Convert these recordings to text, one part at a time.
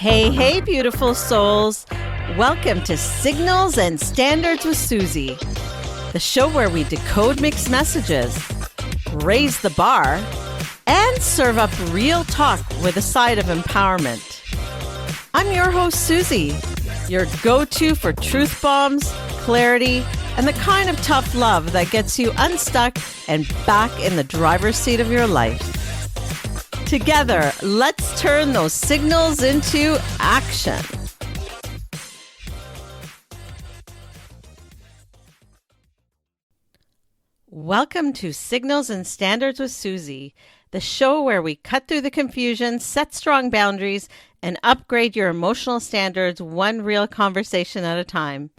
Hey, beautiful souls. Welcome to Signals and Standards with Suzie, the show where we decode mixed messages, raise the bar, and serve up real talk with a side of empowerment. I'm your host, Suzie, your go-to for truth bombs, clarity, and the kind of tough love that gets you unstuck and back in the driver's seat of your life. Together, let's turn those signals into action. Welcome to Signals and Standards with Suzie, the show where we cut through the confusion, set strong boundaries, and upgrade your emotional standards one real conversation at a time.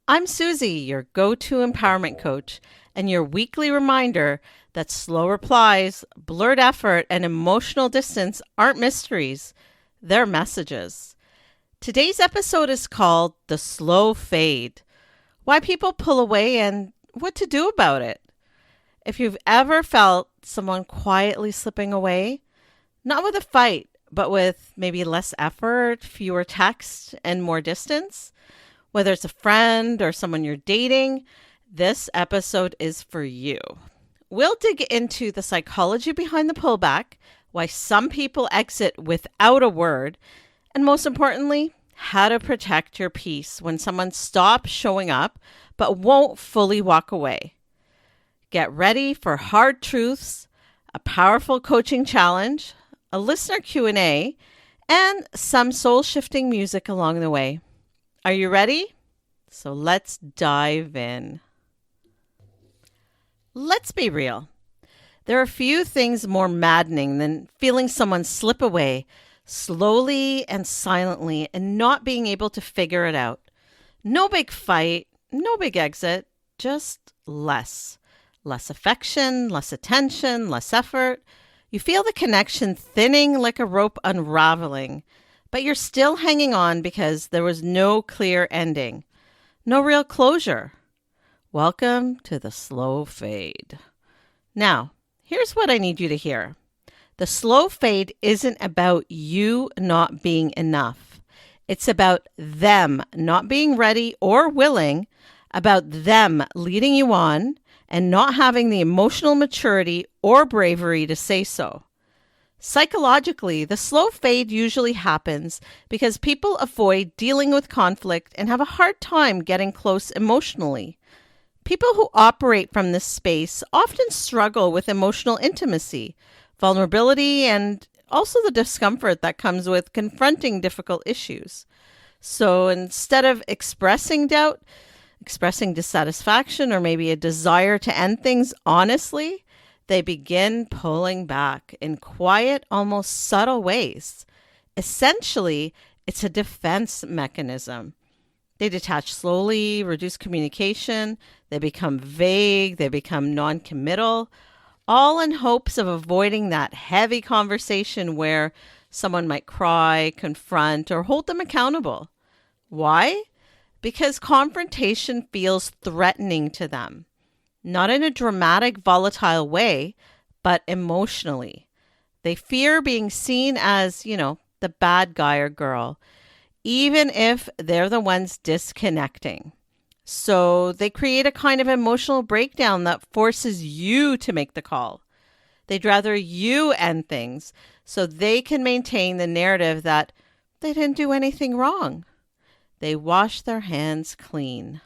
I'm Suzie, your go-to empowerment coach, and your weekly reminder that slow replies, blurred effort, and emotional distance aren't mysteries. They're messages. Today's episode is called The Slow Fade. Why people pull away and what to do about it. If you've ever felt someone quietly slipping away, not with a fight, but with maybe less effort, fewer texts, and more distance, whether it's a friend or someone you're dating, this episode is for you. We'll dig into the psychology behind the pullback, why some people exit without a word, and most importantly, how to protect your peace when someone stops showing up but won't fully walk away. Get ready for hard truths, a powerful coaching challenge, a listener Q&A, and some soul-shifting music along the way. Are you ready? So let's dive in. Let's be real. There are few things more maddening than feeling someone slip away slowly and silently and not being able to figure it out. No big fight, no big exit, just less. Less affection, less attention, less effort. You feel the connection thinning like a rope unraveling, but you're still hanging on because there was no clear ending. No real closure. Welcome to the slow fade. Now, here's what I need you to hear. The slow fade isn't about you not being enough. It's about them not being ready or willing, about them leading you on and not having the emotional maturity or bravery to say so. Psychologically, the slow fade usually happens because people avoid dealing with conflict and have a hard time getting close emotionally. People who operate from this space often struggle with emotional intimacy, vulnerability, and also the discomfort that comes with confronting difficult issues. So instead of expressing doubt, expressing dissatisfaction, or maybe a desire to end things honestly, they begin pulling back in quiet, almost subtle ways. Essentially, it's a defense mechanism. They detach slowly, reduce communication, they become vague, they become non-committal, all in hopes of avoiding that heavy conversation where someone might cry, confront, or hold them accountable. Why? Because confrontation feels threatening to them. Not in a dramatic, volatile way, but emotionally. They fear being seen as, the bad guy or girl, even if they're the ones disconnecting. So they create a kind of emotional breakdown that forces you to make the call. They'd rather you end things so they can maintain the narrative that they didn't do anything wrong. They wash their hands clean.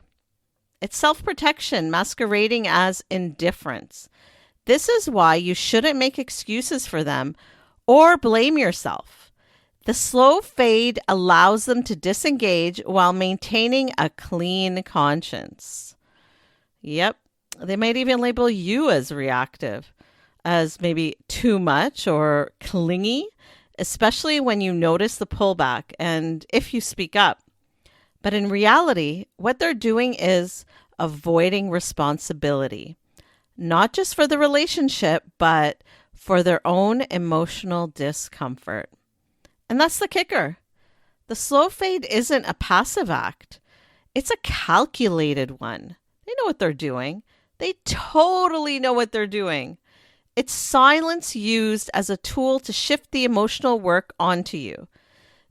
It's self-protection masquerading as indifference. This is why you shouldn't make excuses for them or blame yourself. The slow fade allows them to disengage while maintaining a clean conscience. Yep, they might even label you as reactive, as maybe too much or clingy, especially when you notice the pullback and if you speak up. But in reality, what they're doing is avoiding responsibility, not just for the relationship, but for their own emotional discomfort. And that's the kicker. The slow fade isn't a passive act. It's a calculated one. They know what they're doing. They totally know what they're doing. It's silence used as a tool to shift the emotional work onto you.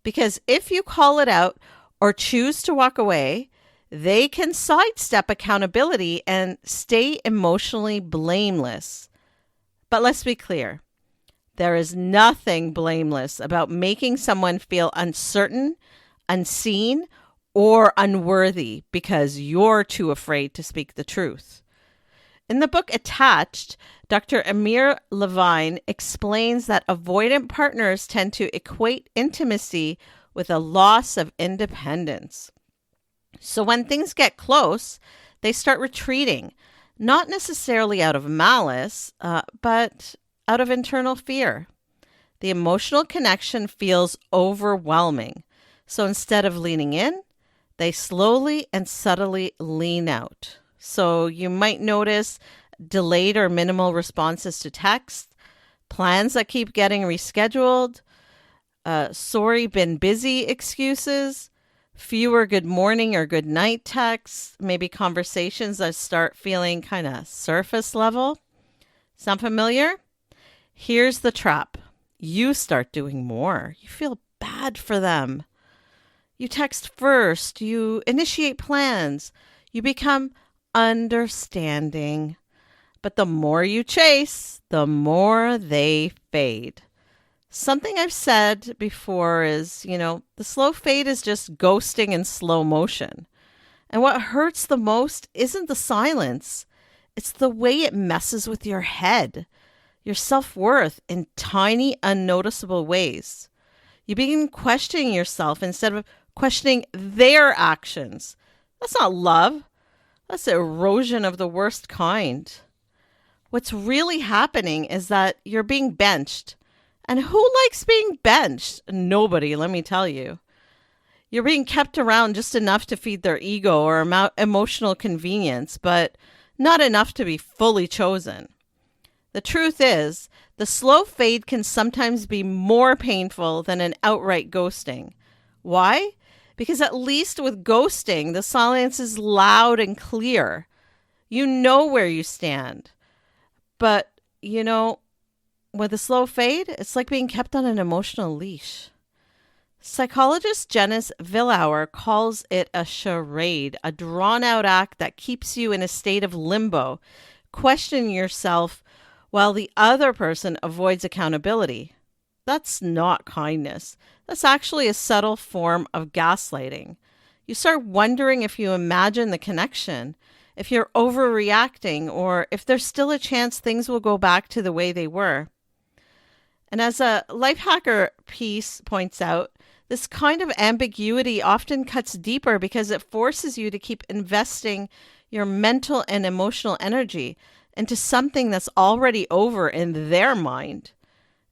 Because if you call it out or choose to walk away, they can sidestep accountability and stay emotionally blameless. But let's be clear. There is nothing blameless about making someone feel uncertain, unseen, or unworthy because you're too afraid to speak the truth. In the book Attached, Dr. Amir Levine explains that avoidant partners tend to equate intimacy with a loss of independence. So when things get close, they start retreating, not necessarily out of malice, but out of internal fear. The emotional connection feels overwhelming. So instead of leaning in, they slowly and subtly lean out. So you might notice delayed or minimal responses to text, plans that keep getting rescheduled, sorry, been busy excuses, fewer good morning or good night texts, maybe conversations that start feeling kind of surface level. Sound familiar? Here's the trap. You start doing more. You feel bad for them. You text first. You initiate plans. You become understanding. But the more you chase, the more they fade. Something I've said before is, the slow fade is just ghosting in slow motion. And what hurts the most isn't the silence. It's the way it messes with your head, your self-worth in tiny, unnoticeable ways. You begin questioning yourself instead of questioning their actions. That's not love. That's erosion of the worst kind. What's really happening is that you're being benched. And who likes being benched? Nobody, let me tell you. You're being kept around just enough to feed their ego or emotional convenience, but not enough to be fully chosen. The truth is, the slow fade can sometimes be more painful than an outright ghosting. Why? Because at least with ghosting, the silence is loud and clear. You know where you stand. But, with a slow fade, it's like being kept on an emotional leash. Psychologist Janice Villauer calls it a charade, a drawn-out act that keeps you in a state of limbo, questioning yourself while the other person avoids accountability. That's not kindness. That's actually a subtle form of gaslighting. You start wondering if you imagine the connection, if you're overreacting, or if there's still a chance things will go back to the way they were. And as a life hacker piece points out, this kind of ambiguity often cuts deeper because it forces you to keep investing your mental and emotional energy into something that's already over in their mind.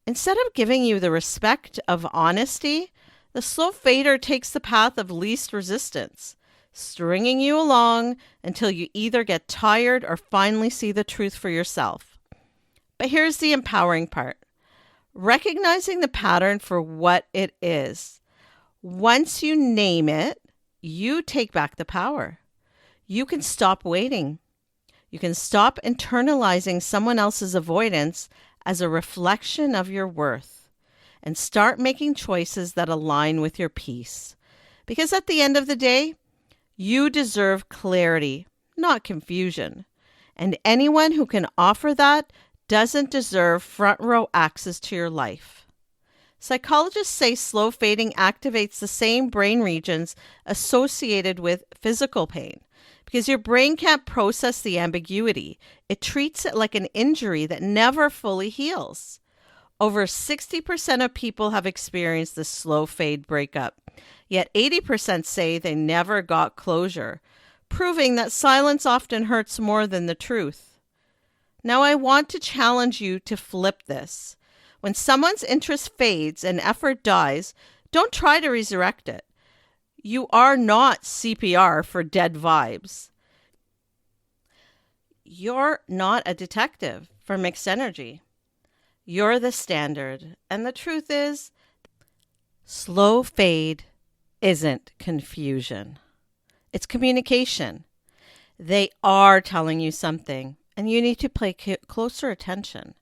Instead of giving you the respect of honesty, the slow fader takes the path of least resistance, stringing you along until you either get tired or finally see the truth for yourself. But here's the empowering part. Recognizing the pattern for what it is. Once you name it, you take back the power. You can stop waiting. You can stop internalizing someone else's avoidance as a reflection of your worth and start making choices that align with your peace. Because at the end of the day, you deserve clarity, not confusion. And anyone who can offer that doesn't deserve front row access to your life. Psychologists say slow fading activates the same brain regions associated with physical pain because your brain can't process the ambiguity. It treats it like an injury that never fully heals. Over 60% of people have experienced this slow fade breakup, yet 80% say they never got closure, proving that silence often hurts more than the truth. Now I want to challenge you to flip this. When someone's interest fades and effort dies, don't try to resurrect it. You are not CPR for dead vibes. You're not a detective for mixed energy. You're the standard. And the truth is, slow fade isn't confusion. It's communication. They are telling you something, and you need to pay closer attention.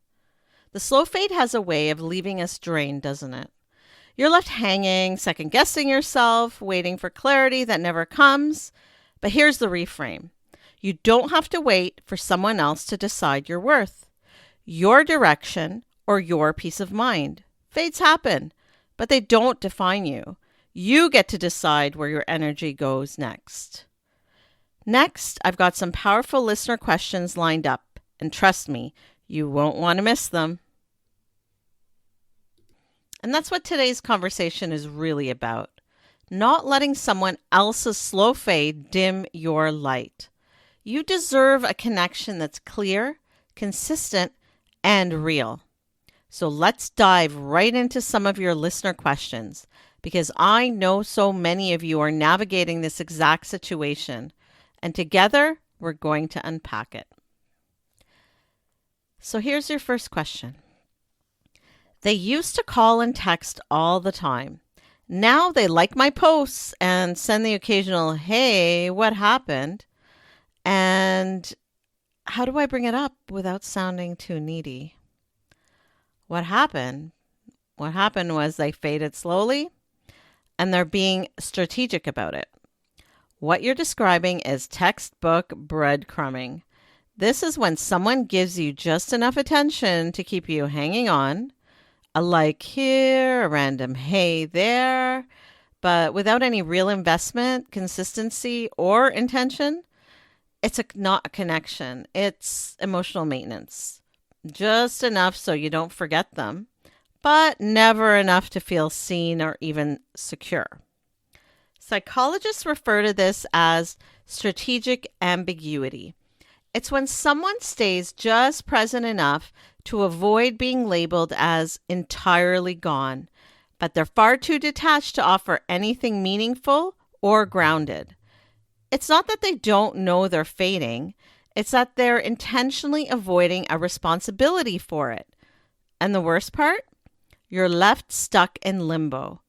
The slow fade has a way of leaving us drained, doesn't it? You're left hanging, second guessing yourself, waiting for clarity that never comes. But here's the reframe. You don't have to wait for someone else to decide your worth. Your direction or your peace of mind. Fates happen, but they don't define you. You get to decide where your energy goes next. Next, I've got some powerful listener questions lined up, and trust me, you won't want to miss them. And that's what today's conversation is really about. Not letting someone else's slow fade dim your light. You deserve a connection that's clear, consistent, and real. So let's dive right into some of your listener questions, because I know so many of you are navigating this exact situation, and together we're going to unpack it. So here's your first question. They used to call and text all the time. Now they like my posts and send the occasional, "Hey, what happened?" And how do I bring it up without sounding too needy? What happened? What happened was they faded slowly and they're being strategic about it. What you're describing is textbook breadcrumbing. This is when someone gives you just enough attention to keep you hanging on, a like here, a random hey there, but without any real investment, consistency, or intention. It's not a connection. It's emotional maintenance. Just enough so you don't forget them, but never enough to feel seen or even secure. Psychologists refer to this as strategic ambiguity. It's when someone stays just present enough to avoid being labeled as entirely gone, but they're far too detached to offer anything meaningful or grounded. It's not that they don't know they're fading, it's that they're intentionally avoiding a responsibility for it. And the worst part? You're left stuck in limbo,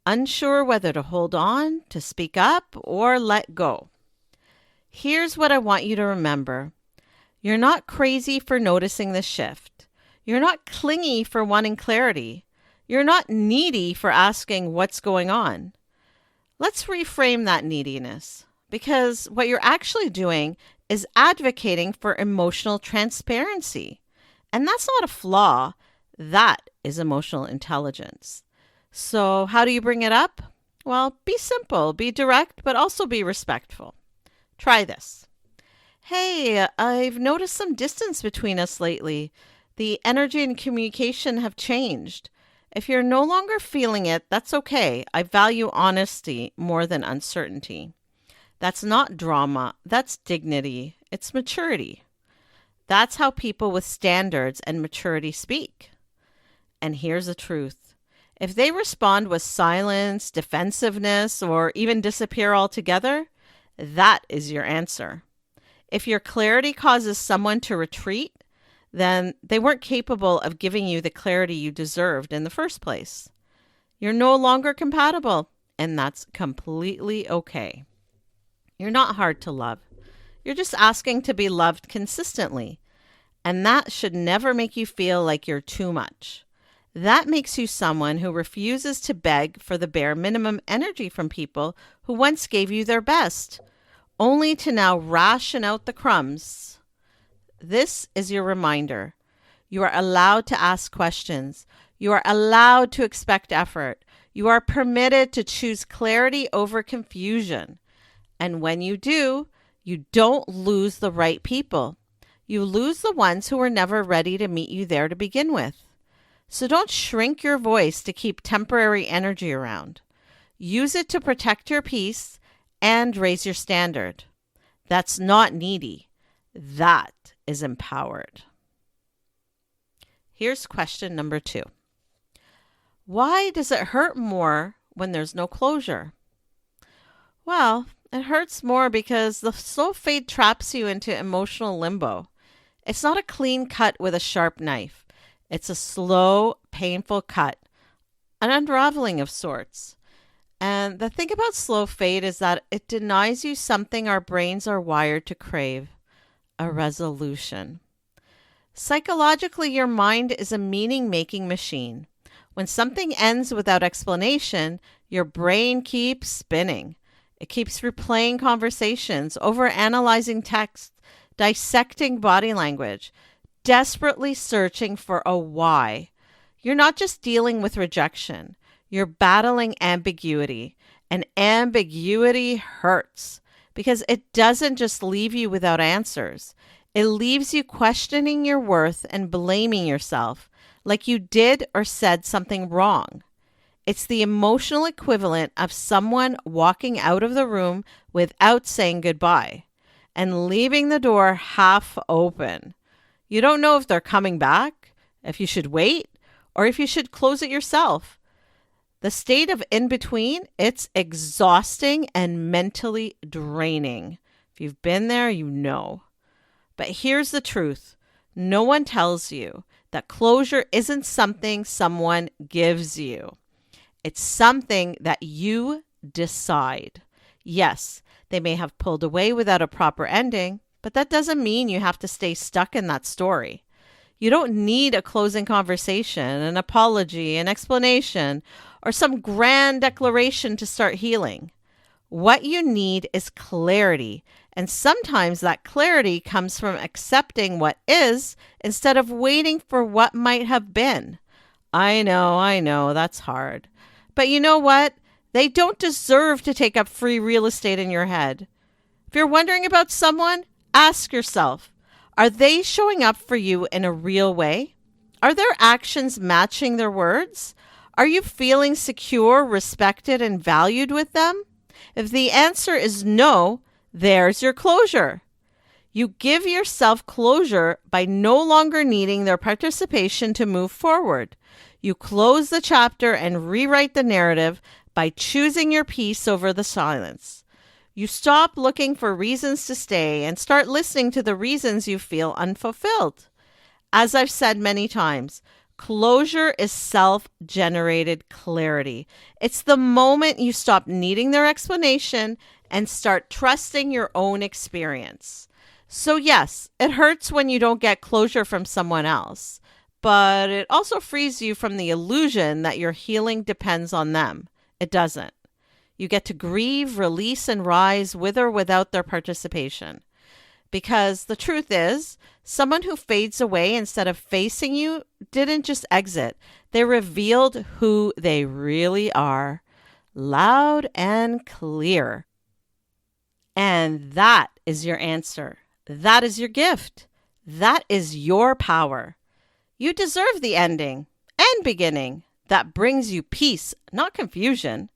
unsure whether to hold on, to speak up, or let go. Here's what I want you to remember. You're not crazy for noticing the shift. You're not clingy for wanting clarity. You're not needy for asking what's going on. Let's reframe that neediness, because what you're actually doing is advocating for emotional transparency. And that's not a flaw. That is emotional intelligence. So how do you bring it up? Well, be simple, be direct, but also be respectful. Try this. "Hey, I've noticed some distance between us lately. The energy and communication have changed. If you're no longer feeling it, that's okay. I value honesty more than uncertainty." That's not drama. That's dignity. It's maturity. That's how people with standards and maturity speak. And here's the truth. If they respond with silence, defensiveness, or even disappear altogether, that is your answer. If your clarity causes someone to retreat, then they weren't capable of giving you the clarity you deserved in the first place. You're no longer compatible, and that's completely okay. You're not hard to love. You're just asking to be loved consistently, and that should never make you feel like you're too much. That makes you someone who refuses to beg for the bare minimum energy from people who once gave you their best, only to now ration out the crumbs. This is your reminder. You are allowed to ask questions. You are allowed to expect effort. You are permitted to choose clarity over confusion. And when you do, you don't lose the right people. You lose the ones who were never ready to meet you there to begin with. So don't shrink your voice to keep temporary energy around. Use it to protect your peace and raise your standard. That's not needy. That is empowered. Here's question number 2. Why does it hurt more when there's no closure? Well, it hurts more because the slow fade traps you into emotional limbo. It's not a clean cut with a sharp knife. It's a slow, painful cut, an unraveling of sorts. And the thing about slow fade is that it denies you something our brains are wired to crave, a resolution. Psychologically, your mind is a meaning-making machine. When something ends without explanation, your brain keeps spinning. It keeps replaying conversations, overanalyzing text, dissecting body language, desperately searching for a why. You're not just dealing with rejection, you're battling ambiguity. And ambiguity hurts because it doesn't just leave you without answers. It leaves you questioning your worth and blaming yourself like you did or said something wrong. It's the emotional equivalent of someone walking out of the room without saying goodbye and leaving the door half open. You don't know if they're coming back, if you should wait, or if you should close it yourself. The state of in between, it's exhausting and mentally draining. If you've been there, you know. But here's the truth. No one tells you that closure isn't something someone gives you. It's something that you decide. Yes, they may have pulled away without a proper ending, but that doesn't mean you have to stay stuck in that story. You don't need a closing conversation, an apology, an explanation, or some grand declaration to start healing. What you need is clarity, and sometimes that clarity comes from accepting what is instead of waiting for what might have been. I know, that's hard. But you know what? They don't deserve to take up free real estate in your head. If you're wondering about someone, ask yourself, are they showing up for you in a real way? Are their actions matching their words? Are you feeling secure, respected, and valued with them? If the answer is no, there's your closure. You give yourself closure by no longer needing their participation to move forward. You close the chapter and rewrite the narrative by choosing your peace over the silence. You stop looking for reasons to stay and start listening to the reasons you feel unfulfilled. As I've said many times, closure is self-generated clarity. It's the moment you stop needing their explanation and start trusting your own experience. So yes, it hurts when you don't get closure from someone else, but it also frees you from the illusion that your healing depends on them. It doesn't. You get to grieve, release, and rise with or without their participation. Because the truth is, someone who fades away instead of facing you didn't just exit. They revealed who they really are, loud and clear. And that is your answer. That is your gift. That is your power. You deserve the ending and beginning that brings you peace, not confusion.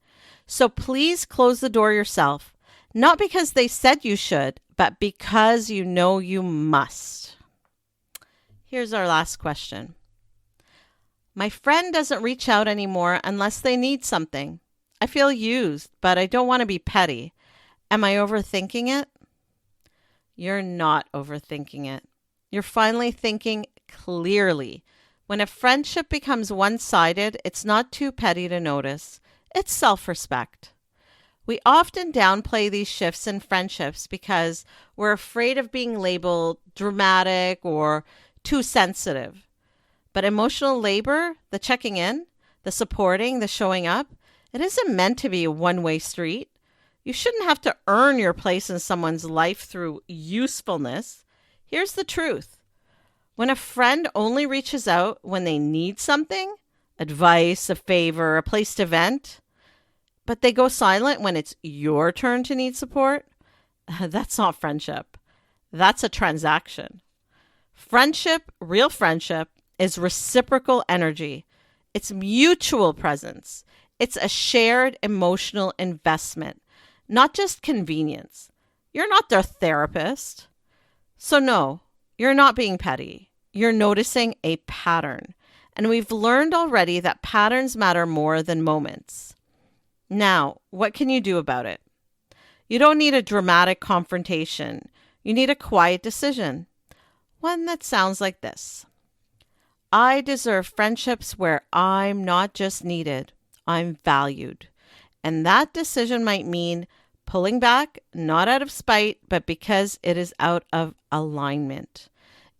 So please close the door yourself, not because they said you should, but because you know you must. Here's our last question. My friend doesn't reach out anymore unless they need something. I feel used, but I don't want to be petty. Am I overthinking it? You're not overthinking it. You're finally thinking clearly. When a friendship becomes one-sided, it's not too petty to notice. It's self-respect. We often downplay these shifts in friendships because we're afraid of being labeled dramatic or too sensitive. But emotional labor, the checking in, the supporting, the showing up, it isn't meant to be a one-way street. You shouldn't have to earn your place in someone's life through usefulness. Here's the truth. When a friend only reaches out when they need something, advice, a favor, a place to vent, but they go silent when it's your turn to need support, that's not friendship. That's a transaction. Friendship, real friendship, is reciprocal energy. It's mutual presence. It's a shared emotional investment, not just convenience. You're not their therapist. So no, you're not being petty. You're noticing a pattern. And we've learned already that patterns matter more than moments. Now, what can you do about it? You don't need a dramatic confrontation. You need a quiet decision. One that sounds like this. I deserve friendships where I'm not just needed, I'm valued. And that decision might mean pulling back, not out of spite, but because it is out of alignment.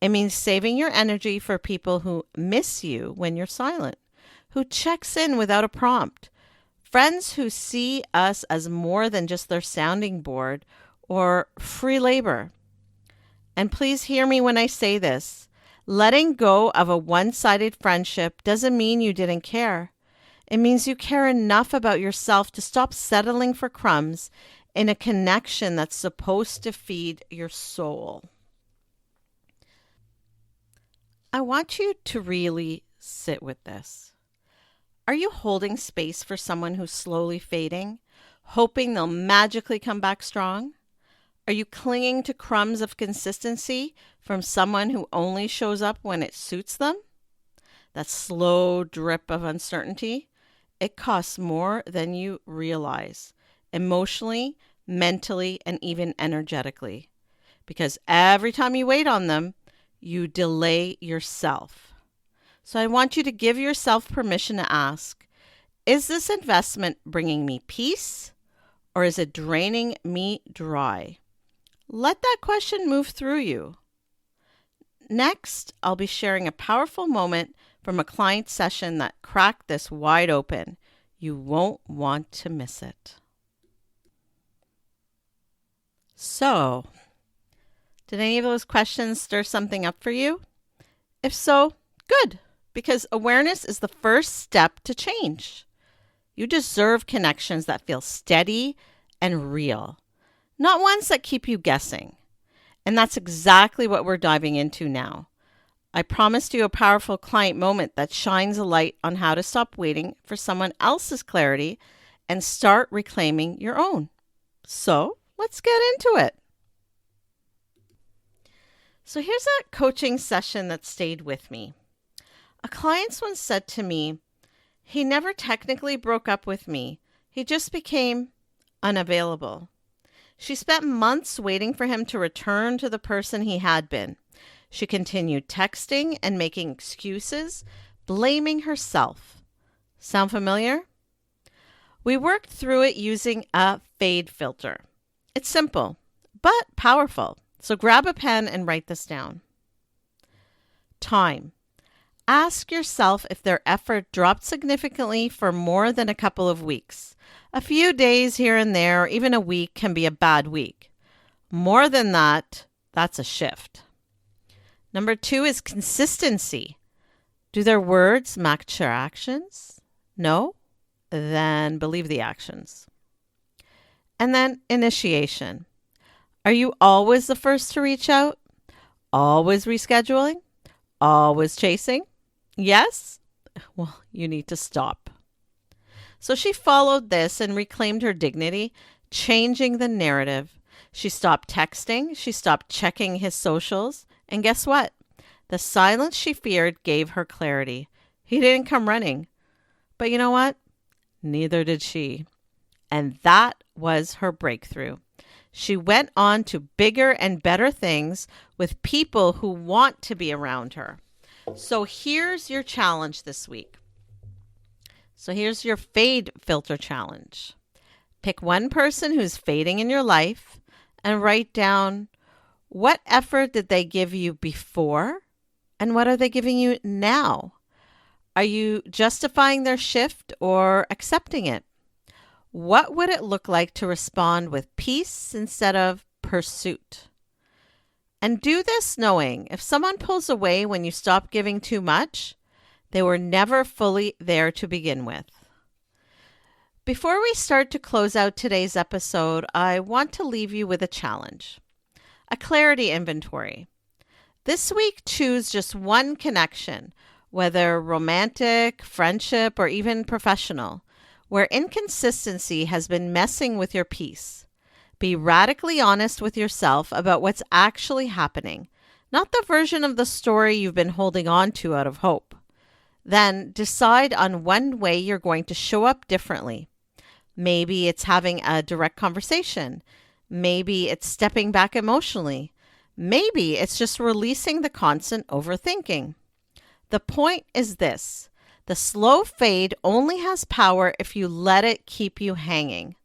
It means saving your energy for people who miss you when you're silent, who checks in without a prompt, friends who see us as more than just their sounding board or free labor. And please hear me when I say this. Letting go of a one-sided friendship doesn't mean you didn't care. It means you care enough about yourself to stop settling for crumbs in a connection that's supposed to feed your soul. I want you to really sit with this. Are you holding space for someone who's slowly fading, hoping they'll magically come back strong? Are you clinging to crumbs of consistency from someone who only shows up when it suits them? That slow drip of uncertainty, it costs more than you realize, emotionally, mentally, and even energetically. Because every time you wait on them, you delay yourself. So I want you to give yourself permission to ask, is this investment bringing me peace or is it draining me dry? Let that question move through you. Next, I'll be sharing a powerful moment from a client session that cracked this wide open. You won't want to miss it. So, did any of those questions stir something up for you? If so, good, because awareness is the first step to change. You deserve connections that feel steady and real, not ones that keep you guessing. And that's exactly what we're diving into now. I promised you a powerful client moment that shines a light on how to stop waiting for someone else's clarity and start reclaiming your own. So let's get into it. So here's a coaching session that stayed with me. A client once said to me, he never technically broke up with me. He just became unavailable. She spent months waiting for him to return to the person he had been. She continued texting and making excuses, blaming herself. Sound familiar? We worked through it using a fade filter. It's simple, but powerful. So grab a pen and write this down. Time. Ask yourself if their effort dropped significantly for more than a couple of weeks. A few days here and there, or even a week, can be a bad week. More than that, that's a shift. Number 2 is consistency. Do their words match their actions? No? Then believe the actions. And then initiation. Are you always the first to reach out? Always rescheduling? Always chasing? Yes? Well, you need to stop. So she followed this and reclaimed her dignity, changing the narrative. She stopped texting. She stopped checking his socials. And guess what? The silence she feared gave her clarity. He didn't come running. But you know what? Neither did she. And that was her breakthrough. She went on to bigger and better things with people who want to be around her. So here's your challenge this week. So here's your fade filter challenge. Pick one person who's fading in your life and write down, what effort did they give you before and what are they giving you now? Are you justifying their shift or accepting it? What would it look like to respond with peace instead of pursuit? And do this knowing if someone pulls away when you stop giving too much, they were never fully there to begin with. Before we start to close out today's episode, I want to leave you with a challenge, a clarity inventory. This week, choose just one connection, whether romantic, friendship, or even professional, where inconsistency has been messing with your peace. Be radically honest with yourself about what's actually happening, not the version of the story you've been holding on to out of hope. Then decide on one way you're going to show up differently. Maybe it's having a direct conversation. Maybe it's stepping back emotionally. Maybe it's just releasing the constant overthinking. The point is this: the slow fade only has power if you let it keep you hanging.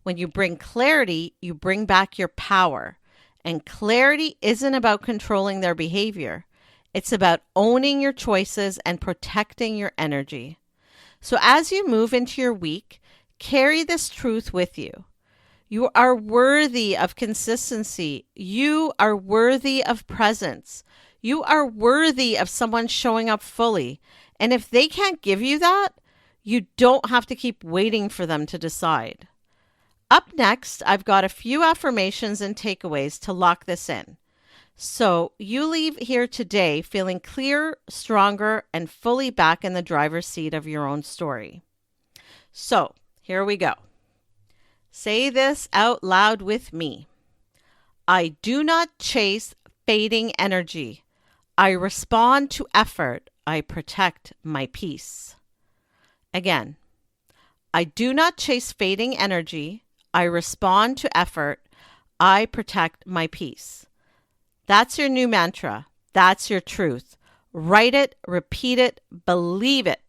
When you bring clarity, you bring back your power. And clarity isn't about controlling their behavior. It's about owning your choices and protecting your energy. So as you move into your week, carry this truth with you. You are worthy of consistency. You are worthy of presence. You are worthy of someone showing up fully. And if they can't give you that, you don't have to keep waiting for them to decide. Up next, I've got a few affirmations and takeaways to lock this in. So you leave here today feeling clear, stronger, and fully back in the driver's seat of your own story. So here we go. Say this out loud with me. I do not chase fading energy. I respond to effort. I protect my peace. Again, I do not chase fading energy. I respond to effort. I protect my peace. That's your new mantra. That's your truth. Write it, repeat it, believe it.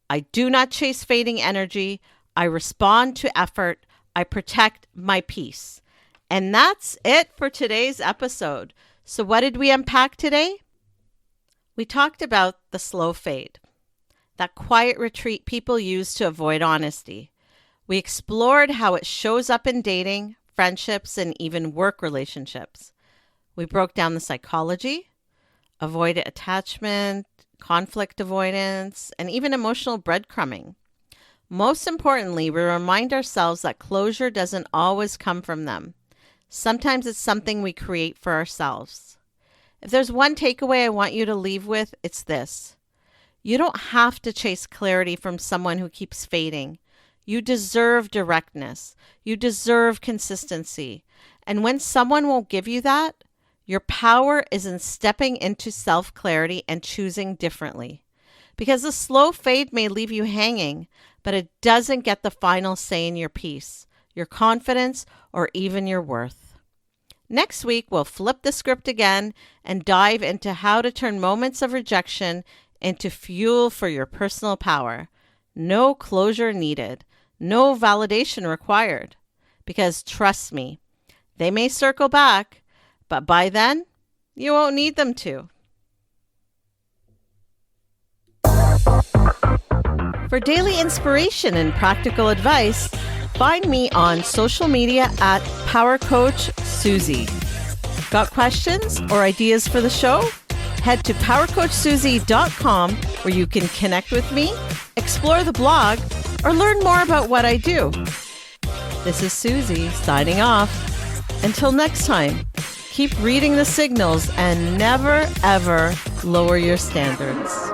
I do not chase fading energy. I respond to effort. I protect my peace. And that's it for today's episode. So what did we unpack today? We talked about the slow fade, that quiet retreat people use to avoid honesty. We explored how it shows up in dating, friendships, and even work relationships. We broke down the psychology, avoidant attachment, conflict avoidance, and even emotional breadcrumbing. Most importantly, we remind ourselves that closure doesn't always come from them. Sometimes it's something we create for ourselves. If there's one takeaway I want you to leave with, it's this. You don't have to chase clarity from someone who keeps fading. You deserve directness. You deserve consistency. And when someone won't give you that, your power is in stepping into self-clarity and choosing differently. Because the slow fade may leave you hanging, but it doesn't get the final say in your peace, your confidence, or even your worth. Next week, we'll flip the script again and dive into how to turn moments of rejection into fuel for your personal power. No closure needed. No validation required. Because trust me, they may circle back, but by then, you won't need them to. For daily inspiration and practical advice, find me on social media at Power Coach Suzie. Got questions or ideas for the show? Head to powercoachsuzie.com where you can connect with me, explore the blog, or learn more about what I do. This is Suzie signing off. Until next time, keep reading the signals and never, ever lower your standards.